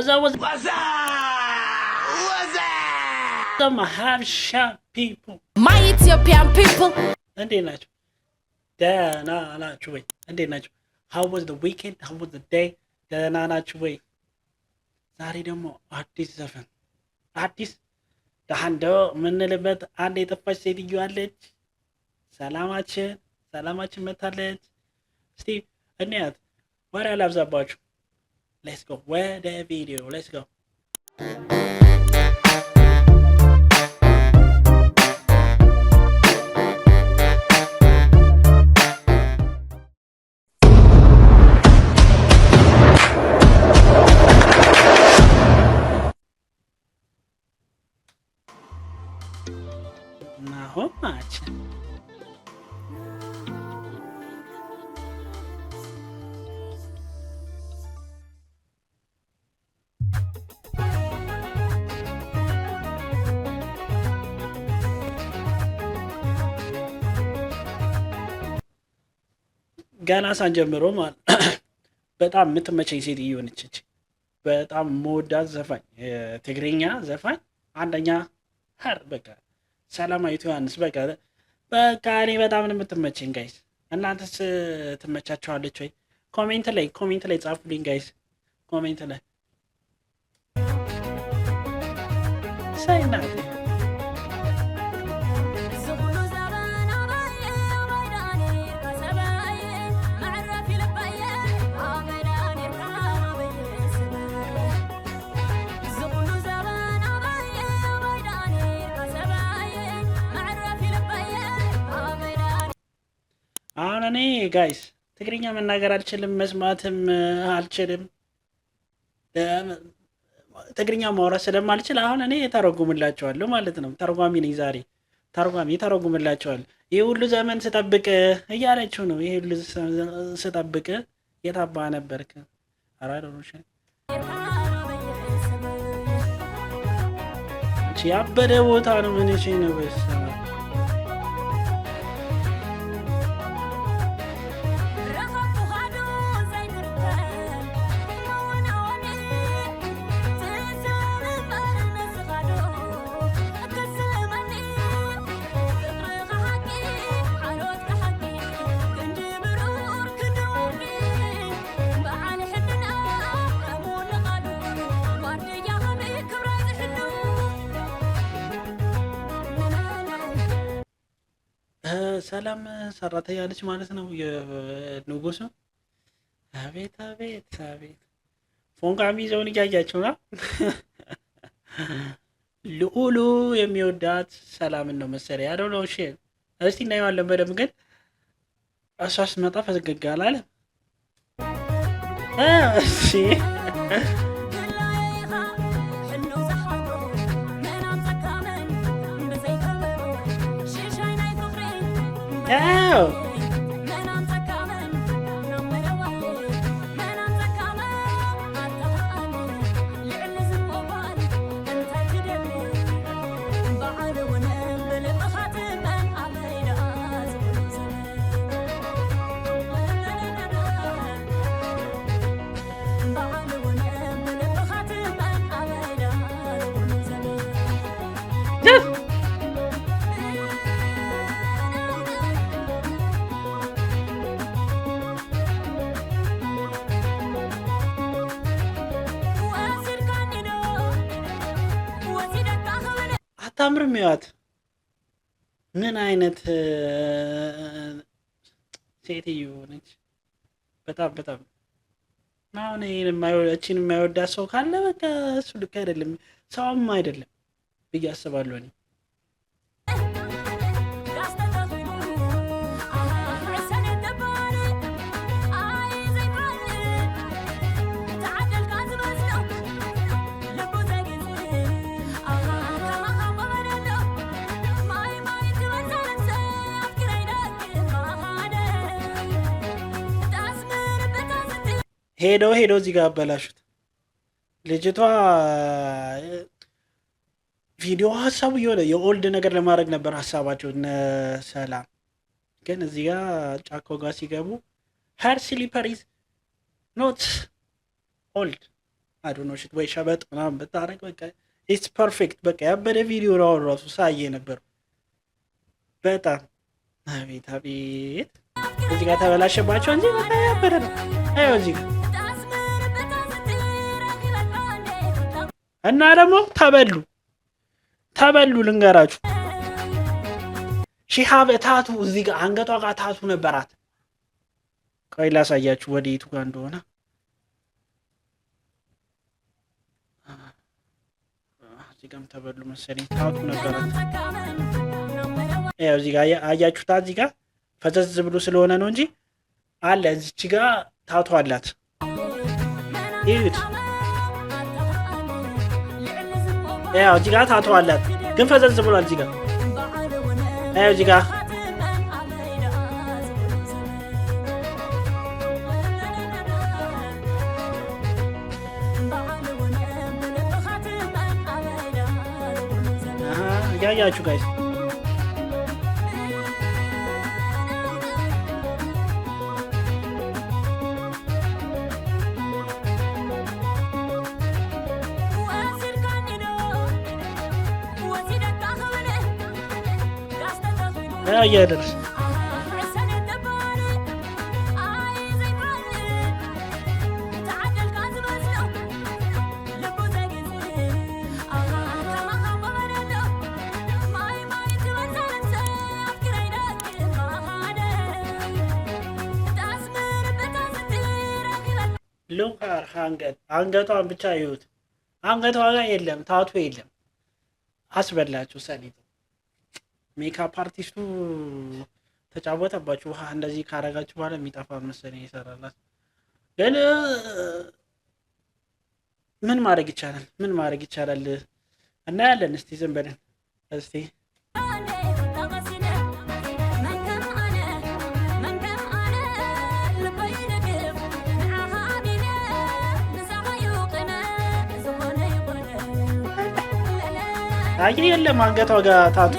What's up? Some Habsha people. My Ethiopian people. And they not. Not true. And they not. How was the weekend? How was the day? Not true. ዛሬ ደግሞ አዲስ ዘፈን አዲስ ዳንዶ ምንልበት አንድ የጠፋች ሴትዮ አለች። ሰላማችን መታለች። እስቲ እንያት። ወሬ አላብዛባችሁ። ሌትስ ጎ ወደ ቪዲዮ ሌትስ ጎ። Not much. ገና ሳንጀምሮ ማለት በጣም የምትመቸኝ ሴትዮ ነች። በጣም መወዳት ዘፋኝ ትግርኛ ዘፋኝ አንደኛ ሀር በቃ ሰላማዊት ዮሐንስ በቃ እኔ በጣም ነው የምትመቸኝ ጋይስ። እናንተስ ትመቻችኋለች ወይ? ኮሜንት ላይ ጻፉልኝ ጋይስ። ኮሜንት ላይ ሳይናት አሁን እኔ ጋይስ ትግርኛ መናገር አልችልም፣ መስማትም አልችልም። ትግርኛ ማውራት ስለማልችል አሁን እኔ ተረጉምላቸዋለሁ ማለት ነው። ተርጓሚ ነኝ ዛሬ። ተረጉምላቸዋለሁ። ይህ ሁሉ ዘመን ስጠብቅ እያለችው ነው። ይህ ሁሉ ስጠብቅ የታባ ነበርክ? አራዶሽ ያበደ ቦታ ነው። ምን ነው በስ ሰላም ሰራተኛ ልጅ ማለት ነው የንጉሱ። አቤት ፎንቃ ሚዘውን እያያቸው ነው። ልዑሉ የሚወዳት ሰላምን ነው መሰለኝ። ያለው ነው። እሺ እስቲ እናየዋለን በደምብ። ግን እሷ ስትመጣ ፈገግ አላለም። እሺ ያው አታምርም? ያት ምን አይነት ሴትዮ ነች? በጣም አሁን እቺን የማይወዳት ሰው ካለ በቃ እሱ ልክ አይደለም፣ ሰውም አይደለም ብዬ አስባለሁ እኔ። ሄደው እዚህ ጋር አበላሹት። ልጅቷ ቪዲዮ ሀሳቡ የሆነ የኦልድ ነገር ለማድረግ ነበር ሀሳባቸው እነ ሰላም። ግን እዚህ ጋር ጫካው ጋር ሲገቡ ሄር ስሊፐር ኢዝ ኖት ኦልድ አዶኖ ሽት ወይ ሸበጥ ምናምን ብታረግ በቃ ኢትስ ፐርፌክት። በቃ ያበደ ቪዲዮ ነው ራሱ ሳየ ነበር። በጣም አቤት አቤት። እዚህ ጋር ተበላሸባቸው እንጂ በቃ ያበደ ነው። አየው እዚህ ጋር እና ደግሞ ተበሉ ልንገራችሁ። ሺሃብ ታቱ እዚህ ጋር አንገቷ ጋር ታቱ ነበራት። ቆይ ላሳያችሁ ወዴቱ ጋር እንደሆነ። እዚህ ጋርም ተበሉ መሰለኝ ታቱ ነበራት። ያው እዚህ ጋር አያችሁታ። እዚህ ጋር ፈዘዝ ብሎ ስለሆነ ነው እንጂ አለ እዚች ጋር ታቱ አላት። ይሁት ያው እዚህ ጋር ታቱ አላት ግን ፈዘዝ ብሏል። እዚህ ጋር ያው እዚህ ጋር ያያችሁ ጋይስ እያደረስ ሉካር አንገቷን ብቻ ይዩት። አንገቷ ጋር የለም ታቱ የለም። አስበላችሁ ሰሊጥ ሜካፕ አርቲስቱ ተጫወተባችሁ። ውሃ እንደዚህ ካረጋችሁ በኋላ የሚጠፋ መሰለኝ ይሰራላት። ግን ምን ማድረግ ይቻላል? ምን ማድረግ ይቻላል? እናያለን። እስቲ ዝም በለን እስቲ አይ የለም አንገቷ ጋር ታቱ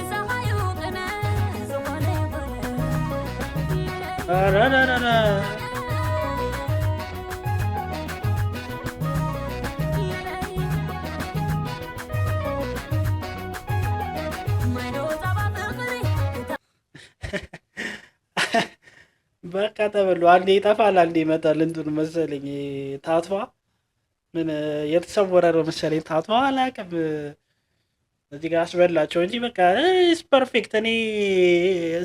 በቃ ተበሉ። አንዴ ይጠፋል፣ አንዴ ይመጣል። እንትን መሰለኝ ታቷ ምን የተሰወረ ነው መሰለኝ ታቷ አላውቅም። እዚህ ጋር አስበላቸው እንጂ በቃ ፐርፌክት። እኔ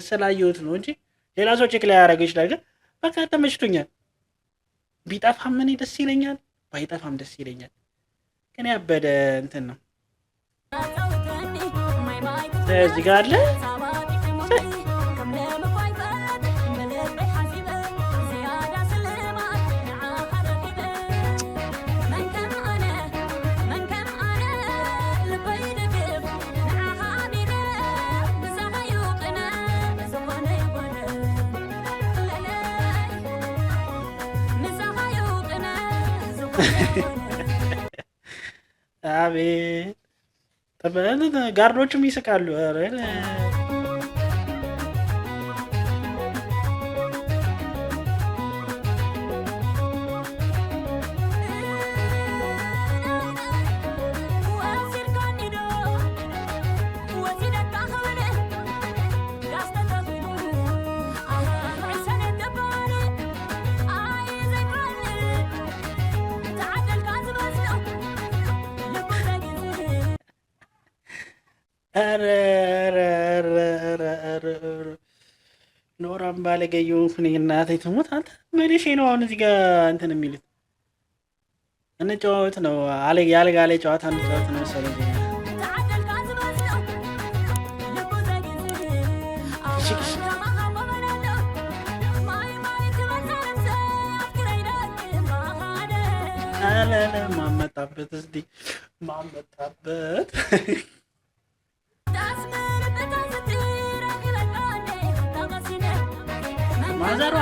ስላየሁት ነው እንጂ ሌላ ሰው ቼክ ላይ ያደረገው ይችላል። ግን በቃ ተመችቶኛል። ቢጠፋም እኔ ደስ ይለኛል፣ ባይጠፋም ደስ ይለኛል። ግን ያበደ እንትን ነው እዚህ ጋር አለ። አቤት ጋርዶቹም ይስቃሉ። ኖራም ባለገየው እናቴ ትሙት። አንተ መቼ ነው አሁን እዚህ ጋር እንትን የሚሉት? እንጫወት ነው ያለጋ ላይ ጨዋታ እንጫወት ነው መሰለኝ። ማመጣበት እስቲ ማመጣበት ማዘሯ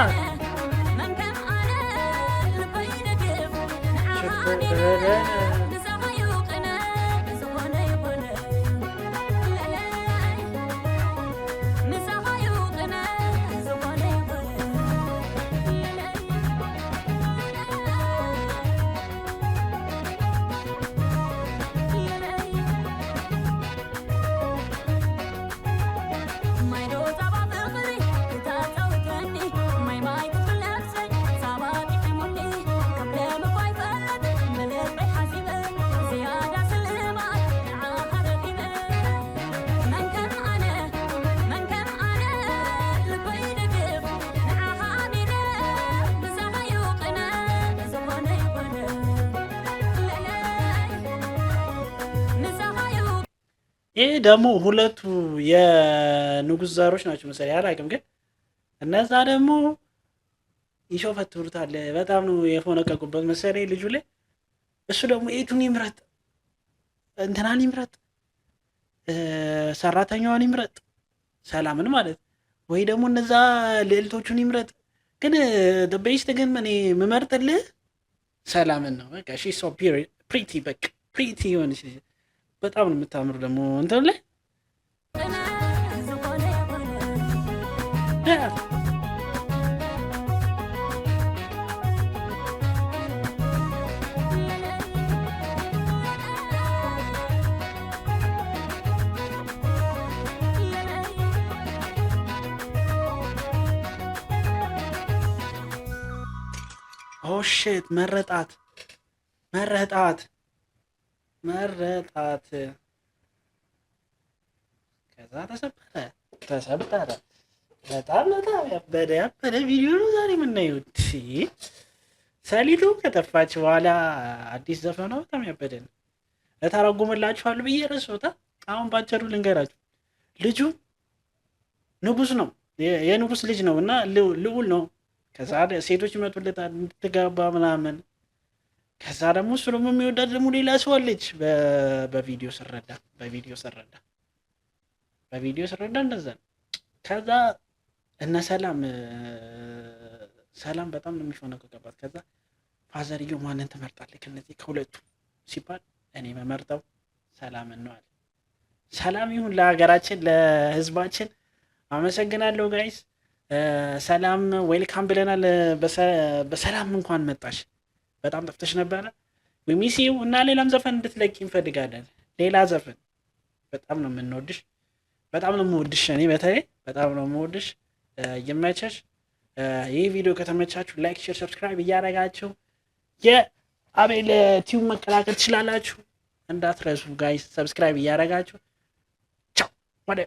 ይህ ደግሞ ሁለቱ የንጉሥ ዘሮች ናቸው መሰለኝ አላውቅም፣ ግን እነዛ ደግሞ ይሾፈትሩታል። በጣም ነው የፎነቀቁበት መሰለኝ ልጁ ላይ። እሱ ደግሞ የቱን ይምረጥ? እንትናን ይምረጥ? ሰራተኛዋን ይምረጥ? ሰላምን ማለት ወይ ደግሞ እነዛ ልዕልቶቹን ይምረጥ? ግን ቤስት ግን እኔ የምመርጥልህ ሰላምን ነው። በቃ ሺ ሶ ፕሪቲ፣ በቃ ፕሪቲ የሆነች በጣም ነው የምታምሩ ደግሞ እንትን ላይ ኦሽት መረጣት መረጣት መረጣት። ከዛ ተሰበረ። በጣም ያበደ ቪዲዮ ነው ዛሬ የምናየው። ሰሊጡ ከጠፋች በኋላ አዲስ ዘፈኗ በጣም ያበደ ነው። እተረጉምላችኋለሁ ብዬ ረሶታ። አሁን ባጭሩ ልንገራችሁ። ልጁ ንጉስ ነው፣ የንጉስ ልጅ ነው እና ልዑል ነው። ከዛ ሴቶች ይመጡለታል እንድትጋባ ምናምን። ከዛ ደግሞ እሱ ደግሞ የሚወዳት ደግሞ ሌላ ሰው አለች። በቪዲዮ ስረዳ እንደዛ ነው። ከዛ እነ ሰላም በጣም ነው የሚፈነቀቀባት። ከዛ ፋዘርየው ማንን ትመርጣለህ ከነዚህ ከሁለቱ ሲባል እኔ መመርጠው ሰላምን ነው አለ። ሰላም ይሁን ለሀገራችን ለህዝባችን። አመሰግናለሁ ጋይስ። ሰላም ዌልካም ብለናል። በሰላም እንኳን መጣሽ። በጣም ጠፍተሽ ነበረ። ሚሲው እና ሌላም ዘፈን እንድትለቂ እንፈልጋለን። ሌላ ዘፈን በጣም ነው የምንወድሽ፣ በጣም ነው የምወድሽ። እኔ በተለይ በጣም ነው የምወድሽ። ይመቸሽ። ይህ ቪዲዮ ከተመቻችሁ ላይክ፣ ሼር፣ ሰብስክራይብ እያደረጋችሁ የአቤል ቲዩብ መቀላቀል ትችላላችሁ። እንዳትረሱ ጋይስ፣ ሰብስክራይብ እያደረጋችሁ ቻው ወደ